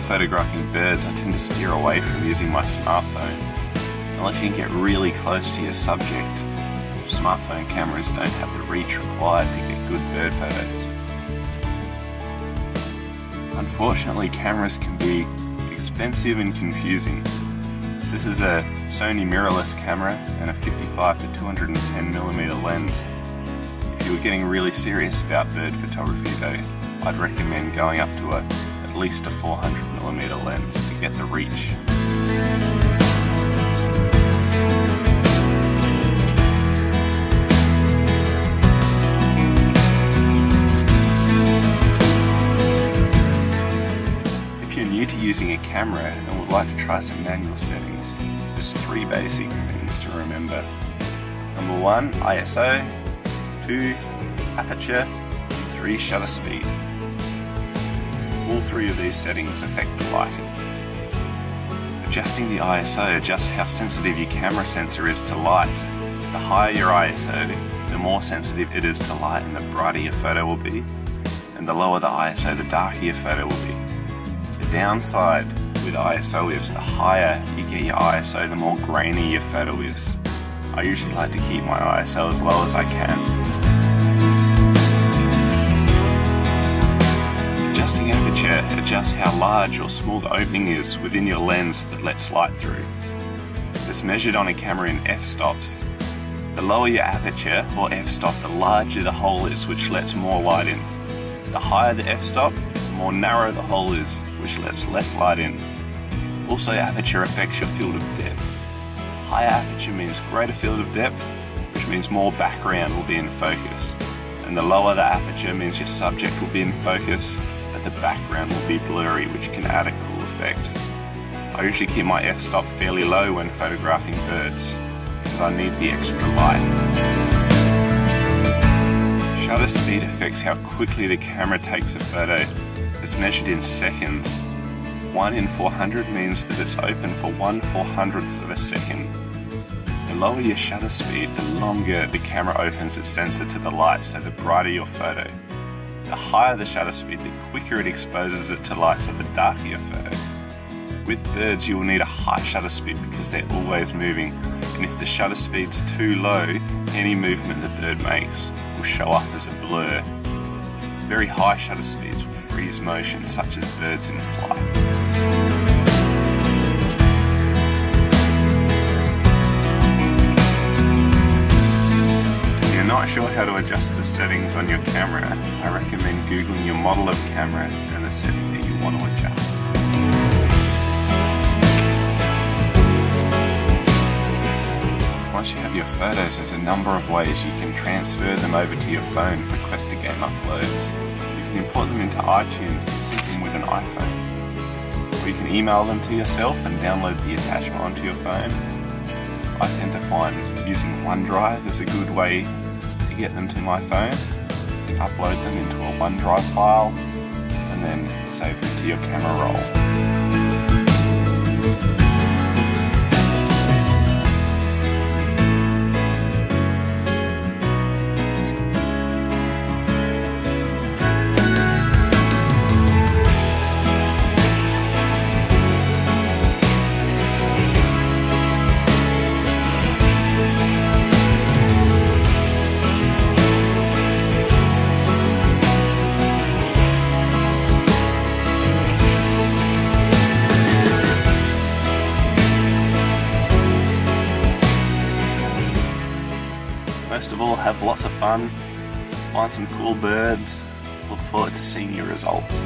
photographing birds, I tend to steer away from using my smartphone, unless you can get really close to your subject. Smartphone cameras don't have the reach required to get good bird photos. Unfortunately, cameras can be expensive and confusing. This is a Sony mirrorless camera and a 55 to 210mm lens. If you were getting really serious about bird photography though, I'd recommend going up to at least a 400mm lens to get the reach. If you're new to using a camera and would like to try some manual settings, there's 3 basic things to remember. Number 1, ISO, 2, aperture, and 3, shutter speed. All 3 of these settings affect the lighting. Adjusting the ISO adjusts how sensitive your camera sensor is to light. The higher your ISO, the more sensitive it is to light and the brighter your photo will be, and the lower the ISO, the darker your photo will be. The downside with ISO is the higher you get your ISO, the more grainy your photo is. I usually like to keep my ISO as low as I can. Adjusting aperture adjusts how large or small the opening is within your lens that lets light through. It's measured on a camera in f-stops. The lower your aperture, or f-stop, the larger the hole is, which lets more light in. The higher the f-stop, the more narrow the hole is, which lets less light in. Also, aperture affects your field of depth. Higher aperture means greater field of depth, which means more background will be in focus. And the lower the aperture means your subject will be in focus, but the background will be blurry, which can add a cool effect. I usually keep my f-stop fairly low when photographing birds, because I need the extra light. Shutter speed affects how quickly the camera takes a photo. It's measured in seconds. 1 in 400 means that it's open for 1/400th of a second. The lower your shutter speed, the longer the camera opens its sensor to the light, so the brighter your photo. The higher the shutter speed, the quicker it exposes it to light, so the darker your photo. With birds, you will need a high shutter speed because they're always moving, and if the shutter speed's too low, any movement the bird makes will show up as a blur. Very high shutter speeds will freeze motion, such as birds in flight. If you're not sure how to adjust the settings on your camera, I recommend Googling your model of camera and the setting that you want to adjust. Once you have your photos, there's a number of ways you can transfer them over to your phone for QuestaGame uploads. You can import them into iTunes and sync them with an iPhone. Or you can email them to yourself and download the attachment onto your phone. I tend to find using OneDrive is a good way to get them to my phone. You can upload them into a OneDrive file and then save them to your camera roll. Most of all, have lots of fun, find some cool birds, look forward to seeing your results.